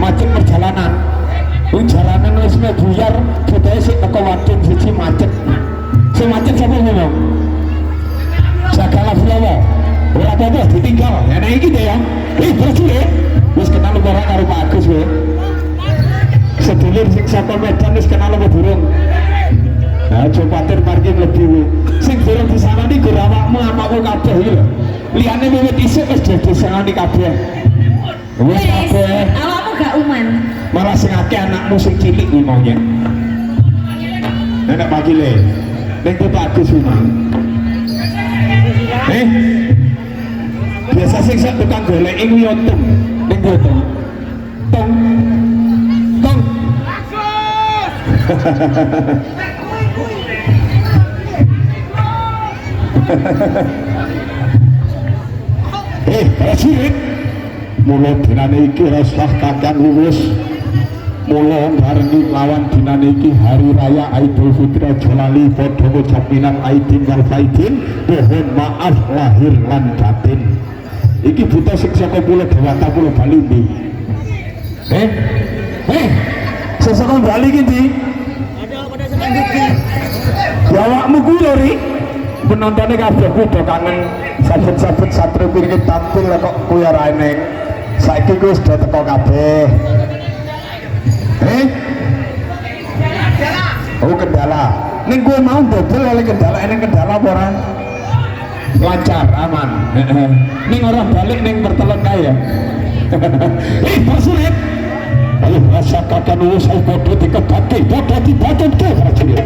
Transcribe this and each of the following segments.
macet perjalanan. Jalanan wis buyar, budaya sik teko wadon siji macet. Sing macet sapa ngomong? Sagala Bromo. Ora apa-apa ditinggal. Nek iki deh ya. Prajurit. Wis kenal ora karo Pak Agus kowe. Sedulur sing saka Medan wis kenal apa durung? Nah, copatir parkir lebih. Sing durung disangoni gur awakmu apakku kabeh iki lho. Liyane wiwit isuk wis disangoni kabeh. Wis kabeh. Awakmu gak uman. Malah sing akeh anakmu sing cilik iki maunya. Nek pagi le. Ning Pak Agus memang. Biasa sing sak tukang golek kuwi untung. Ning ngono. Tong. Tong. Prajurit. Mula dinane iki ora sah kakang lurus. Mula barengi lawan dinane iki hari raya Idul Fitri aja lali padha ngucap minal aidin wal faidin, mohon maaf lahir lan batin. Iki buta sing saka Pulau Dewata Pulau Bali ndi? Sing saka Bali iki ndi? Ada pada selanjutnya. Ya awakmu kuwi lho Ri. Penontonnya kabeh kuwi kangen sabet-sabet satria pinggir tampil kok kuwi ora eneng. Saiki wis do teko kabeh. Oh kendala. Ning kowe mau dodol oleh kendala, eneng kendala apa ora? Lancar, aman. Ning ora balik ning pertelon kae ya. Prajurit. Ayo rasa kakak nuwus ayo padha dikebake, padha dibatutke prajurit.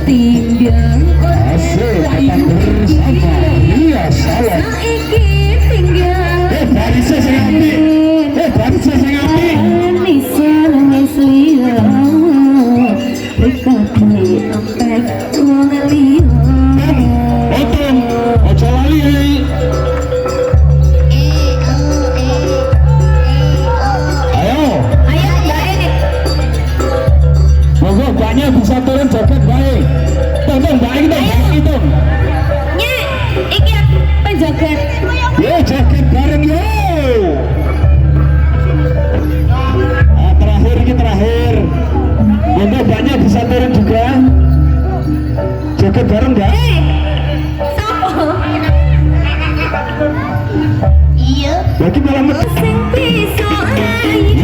tinggal Asik, tetap bersama. Iya, salah. saiki tinggal Barisnya sing apik. Barisnya sing apik. Nisan wis liya rika duwe ampek wong liya Otom, ojo lali. Ayo, ayo mbak ini monggo mbaknya bisa turun joget baik. Tonton mbak itu. nyek iki penjoget Yo joget bareng yo. Terakhir ini terakhir. Monggo mbaknya bisa turun juga. Joget bareng mbak. sopo iya Lagi malam medit. sing bisa ayu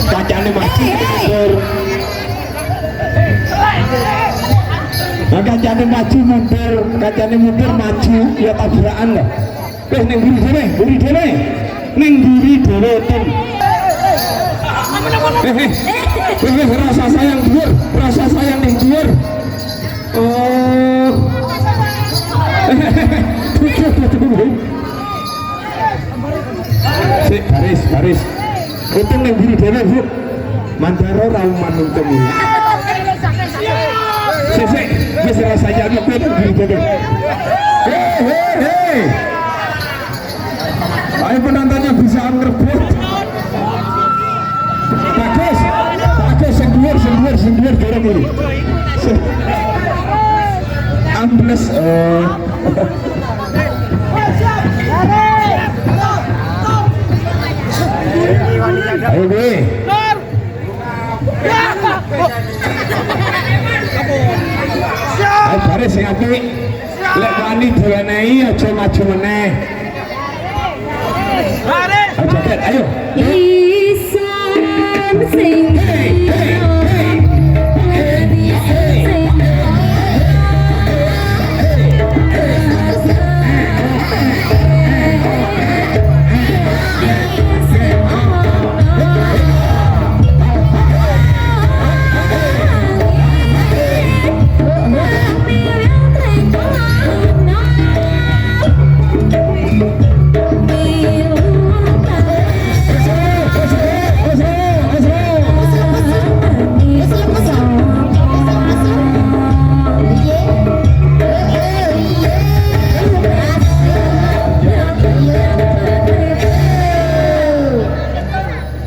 Kacane maju mundur. Kacane maju mundur, kacane mundur maju ya tabrakan loh. Wis ning mburi dhewe. Ning mburi dhewe ten. Rasa sayang dhuwur, rasa sayang ning dhuwur. Oh. Sik baris. Untung ning mburi dhewe, Bu. Mandaro rauman untung. Sik, wis rasa sayang mburi dhewe. Hei. Ayo penontonnya bisa ngerebut. Bagus, sing dhuwur dorong ini. Ambles. Ayo gue. Ayo baris sing apik. Lek wani diwenehi aja maju meneh. Ayo joget, ayo. Isan sing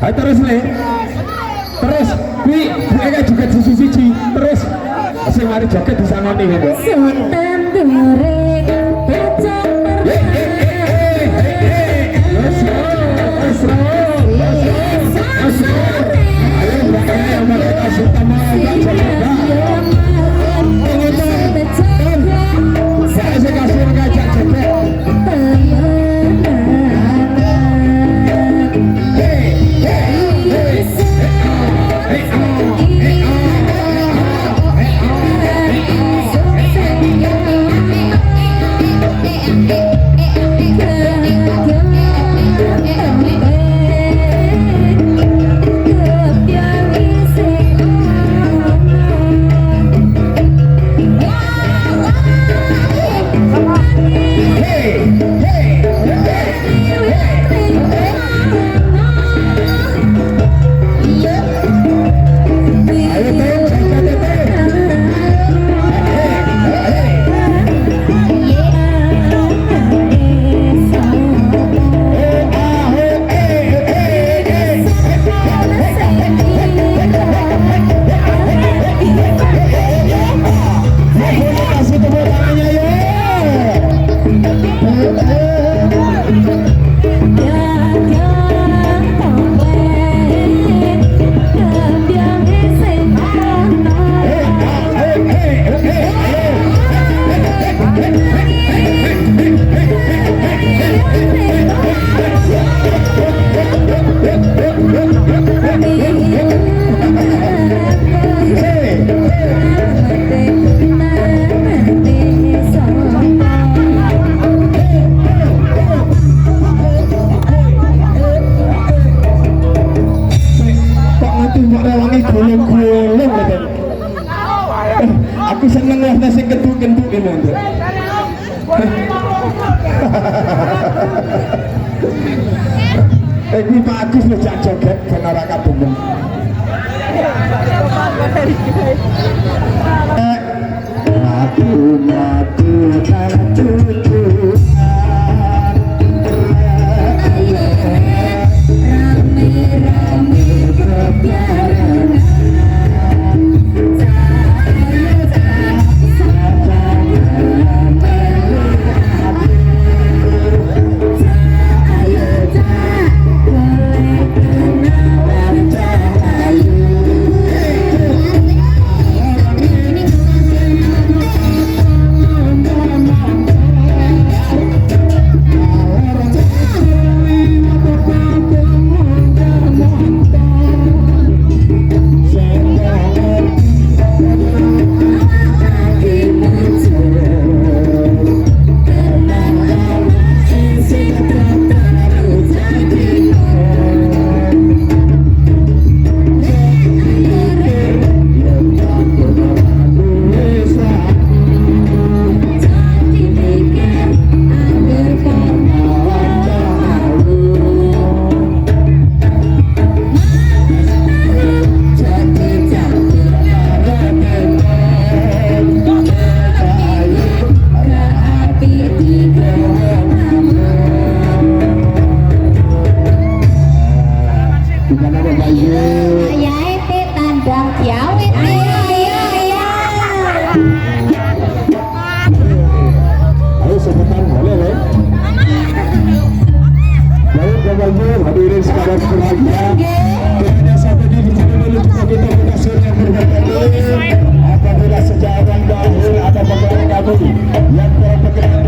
Ayo terus nih. Terus kuwi kuwi juga siji-siji. Terus sing mari joget di sana nih, Mbak. Sultan Durek Pecah aku seneng warna sing kentuk-kentuk iki monggo. Iki Pak Agus wis jak joget ben ora kabumeng. Mati kala cucu rame-rame kepiaran hadirin sekalian berbahagia. Kiranya sampai di sini dulu kita berhasil yang berbahagia. Apabila sejak orang dahulu ada berapa pergerakan Abudi yang berapa pergerakan